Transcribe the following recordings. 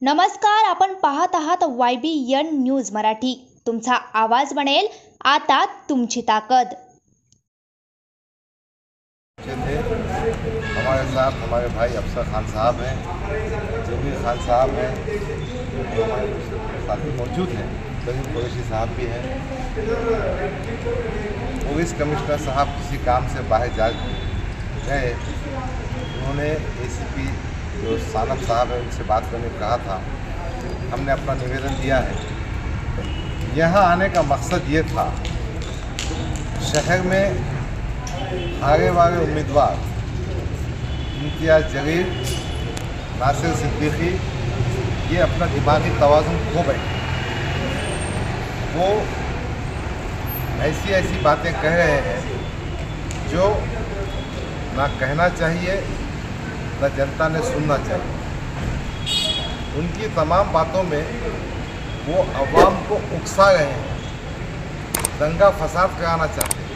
नमस्कार, आपण पाहत आहात YBN न्यूज मराठी। तुमचा आवाज बनेल आता तुमची ताकद। हमारे साथ हमारे भाई अफसर खान साहब हैं, जमीर खान साहब हैं, हमारे साथी मौजूद हैं, करीम कुरैशी साहब भी हैं। पुलिस कमिश्नर साहब किसी काम से बाहर जा गए, उन्होंने ACP जो सानप साहब है उनसे बात करने को कहा था। हमने अपना निवेदन दिया है। यहाँ आने का मकसद ये था, शहर में आगे वाले उम्मीदवार इम्तियाज़ जलील, नासिर सिद्दीकी ये अपना दिमागी तवाज़ुन खो बैठे। वो ऐसी बातें कह रहे हैं जो ना कहना चाहिए ना जनता ने सुनना चाहिए। उनकी तमाम बातों में वो अवाम को उकसा रहे हैं, दंगा फसाद कराना चाहते हैं।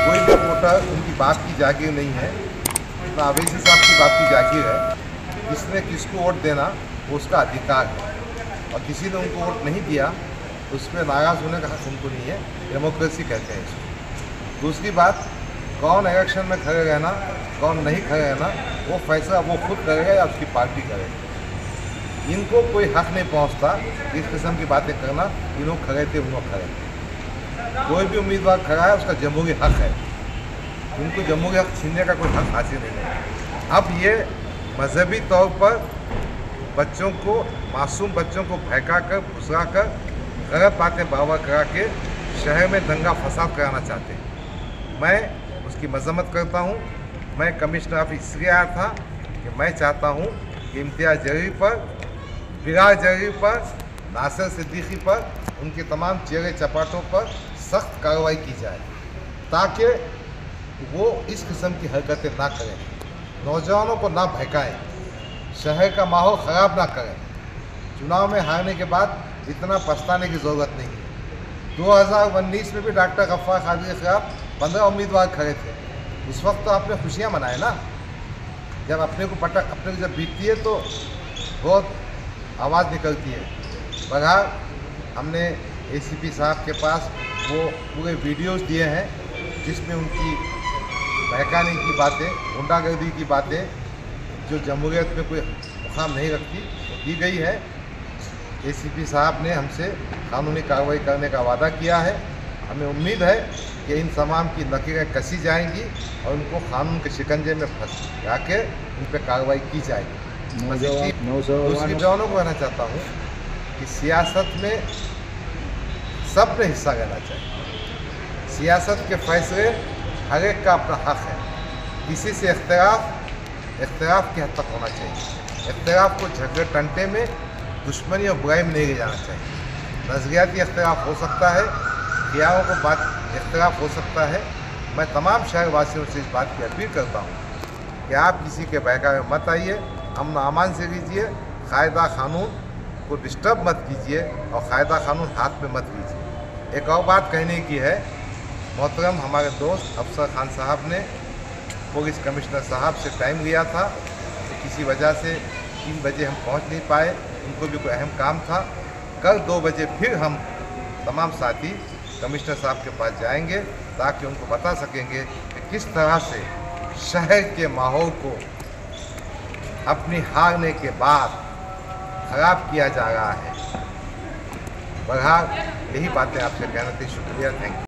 कोई भी वोटर उनकी बात की जागीर नहीं है, ना अवैसी साहब की बात की जागीर है। किसने किसको वोट देना वो उसका अधिकार है, और किसी ने उनको वोट नहीं दिया तो उस पर नाराज़ होने का हक उनको नहीं है। डेमोक्रेसी कहते हैं इसको। दूसरी बात, कौन इलेक्शन में खड़े रहना कौन नहीं खड़े रहना वो फैसला वो खुद करेगा या उसकी पार्टी करेगी। इनको कोई हक नहीं पहुंचता इस किस्म की बातें करना। इन्हों खड़े थे उन्हों खड़े थे। कोई भी उम्मीदवार खड़ा है उसका जमहूरी हक है, उनको जमहूरी हक छीनने का कोई हक हासिल नहीं है। अब ये मजहबी तौर पर बच्चों को, मासूम बच्चों को बहका कर, फुसला कर, गलत बातें बावर करा के शहर में दंगा फसाद कराना चाहते हैं। मैं उसकी मजम्मत करता हूँ। मैं कमिश्नर ऑफिस इसलिए आया था कि मैं चाहता हूँ कि इम्तियाज़ जलील पर, बिलाल जलील पर, नासिर सिद्दीकी पर, उनके तमाम चेहरे चपाटों पर सख्त कार्रवाई की जाए, ताकि वो इस किस्म की हरकतें ना करें, नौजवानों को ना बहकाएं, शहर का माहौल ख़राब ना करें। चुनाव में हारने के बाद इतना पछताने की ज़रूरत नहीं है। 2019 में भी डॉक्टर गफ्फार कादरी के खिलाफ 15 उम्मीदवार खड़े थे। उस वक्त तो आपने खुशियाँ मनाए ना। जब अपने को जब बीतती है तो बहुत आवाज़ निकलती है। बगैर हमने ACP साहब के पास वो पूरे वीडियोस दिए हैं जिसमें उनकी बहकाने की बातें, गुंडागर्दी की बातें जो जमहूरियत में कोई मुकाम नहीं रखती दी गई है। ACP साहब ने हमसे कानूनी कार्रवाई करने का वादा किया है। हमें उम्मीद है कि इन तमाम की लकीरें कसी जाएंगी और उनको कानून के शिकंजे में फंसा के उन पर कार्रवाई की जाएगी। दूसरी जवानों को कहना चाहता हूँ कि सियासत में सब ने हिस्सा लेना चाहिए। सियासत के फैसले हर एक का अपना हक है। किसी से इख्तिलाफ की हद तक होना चाहिए। इख्तिलाफ को झगड़े टंटे में, दुश्मनी और बुराई में नहीं ले जाना चाहिए। नज़रियाती इख्तिलाफ हो सकता है, ख्यालों को बात इख्तिलाफ हो सकता है। मैं तमाम शहरवासियों से इस बात की अपील करता हूँ कि आप किसी के बहकावे में मत आइए, अमन अमान से लीजिए, कायदा कानून को डिस्टर्ब मत कीजिए और कायदा कानून हाथ में मत लीजिए। एक और बात कहने की है, मोहतरम हमारे दोस्त अफसर खान साहब ने पुलिस कमिश्नर साहब से टाइम लिया था, तो किसी वजह से 3 बजे हम पहुँच नहीं पाए, उनको भी कोई अहम काम था। कल 2 बजे फिर हम तमाम साथी कमिश्नर साहब के पास जाएंगे ताकि उनको बता सकेंगे कि किस तरह से शहर के माहौल को अपनी हारने के बाद ख़राब किया जा रहा है। बहरहाल यही बातें आपसे कहना थी। शुक्रिया, थैंक यू।